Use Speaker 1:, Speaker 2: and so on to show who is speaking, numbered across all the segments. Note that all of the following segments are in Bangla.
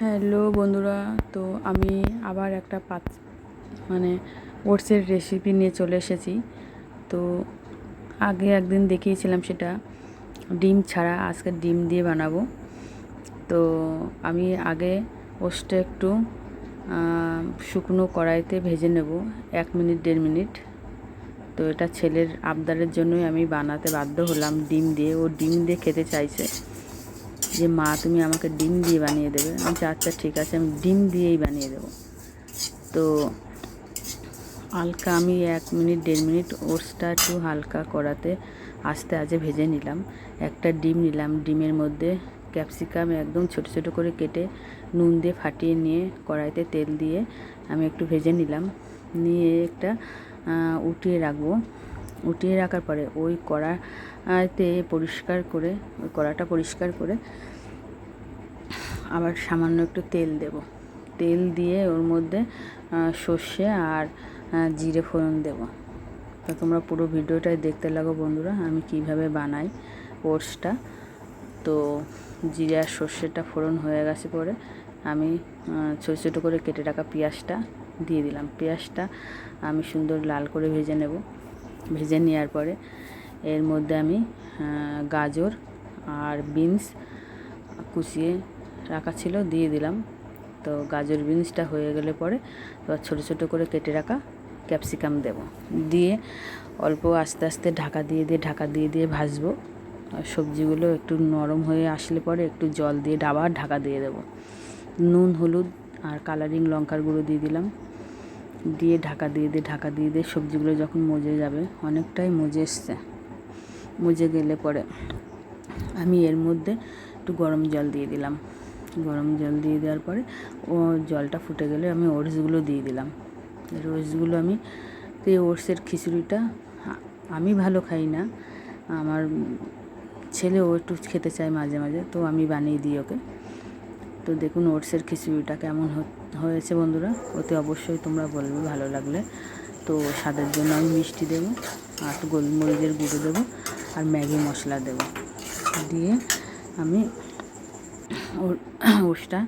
Speaker 1: হ্যালো বন্ধুরা, তো আমি আবার একটা ওটসের রেসিপি নিয়ে চলে এসেছি। তো আগে একদিন দেখিয়েছিলাম সেটা ডিম ছাড়া, আজকে ডিম দিয়ে বানাবো। তো আমি আগে ওটসটা একটু শুকনো কড়াইতে ভেজে নেব 1 মিনিট 1.5 মিনিট। তো এটা ছেলের আবদারের জন্যই আমি বানাতে বাধ্য হলাম ডিম দিয়ে। ও ডিম দিয়ে খেতে চাইছে যে মা তুমি আমাকে ডিম দিয়ে বানিয়ে দেবে। আমি আচ্ছা ঠিক আছে, আমি ডিম দিয়েই বানিয়ে দেবো। তো হালকা আমি 1 মিনিট 1.5 মিনিট ওটসটা একটু হালকা কড়াতে আস্তে আস্তে ভেজে নিলাম। একটা ডিম নিলাম, ডিমের মধ্যে ক্যাপসিকাম একদম ছোট ছোট করে কেটে নুন দিয়ে ফাটিয়ে নিয়ে কড়াইতে তেল দিয়ে আমি একটু ভেজে নিলাম। নিয়ে একটা উঠিয়ে রাখবো। উঠিয়ে রাখার পরে ওই কড়াতে ওই কড়াটা পরিষ্কার করে আবার সামান্য একটু তেল দেব। তেল দিয়ে ওর মধ্যে সর্ষে আর জিরে ফোড়ন দেব। তো তোমরা পুরো ভিডিওটাই দেখতে লাগো বন্ধুরা, আমি কিভাবে বানাই ওটসটা। তো জিরে আর সর্ষেটা ফোড়ন হয়ে গেছে পরে আমি ছোটো ছোটো করে কেটে রাখা পেঁয়াজটা দিয়ে দিলাম। পেঁয়াজটা আমি সুন্দর লাল করে ভেজে নেব। ভেজে নেওয়ার পরে এর মধ্যে আমি গাজর আর বিনস কুচিয়ে রাখা ছিল দিয়ে দিলাম। তো গাজর বিনসটা হয়ে গেলে পরে এবার ছোটো ছোটো করে কেটে রাখা ক্যাপসিকাম দেব। দিয়ে অল্প আস্তে আস্তে ঢাকা দিয়ে ভাজবো। আর সবজিগুলো একটু নরম হয়ে আসলে পরে একটু জল দিয়ে আবার ঢাকা দিয়ে দেব। নুন হলুদ আর কালারিং লঙ্কার গুঁড়ো দিয়ে দিলাম। দিয়ে ঢাকা দিয়ে সবজিগুলো যখন মজে যাবে, অনেকটাই মজে এসছে, মজে গেলে পরে আমি এর মধ্যে একটু গরম জল দিয়ে দিলাম। গরম জল দিয়ে দেওয়ার পরে ও জলটা ফুটে গেলে আমি ওটসগুলো দিয়ে দিলাম। ওটসগুলো এই ওটসের খিচুড়িটা আমি ভালো খাই না, আমার ছেলেও একটু খেতে চায় মাঝে মাঝে, তো আমি বানিয়ে দিই ওকে। তো দেখুন ওটসের খিচুড়িটা কেমন হয়েছে বন্ধুরা, ওতে অবশ্যই তোমরা বলবে ভালো লাগলে। তো স্বাদের জন্য আমি মিষ্টি দেবো আর একটু গোলমরিচের গুঁড়ো দেবো আর ম্যাগি মশলা দেবো। দিয়ে আমি ওটসটা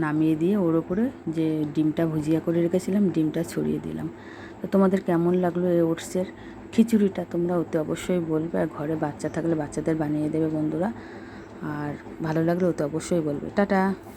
Speaker 1: নামিয়ে দিয়ে ওর ওপরে যে ডিমটা ভুজিয়া করে রেখেছিলাম ডিমটা ছড়িয়ে দিলাম। তো তোমাদের কেমন লাগলো এই ওটসের খিচুড়িটা তোমরা ওতে অবশ্যই বলবে। আর ঘরে বাচ্চা থাকলে বাচ্চাদের বানিয়ে দেবে বন্ধুরা। আর ভালো লাগলে ওতে অবশ্যই বলবে। টাটা।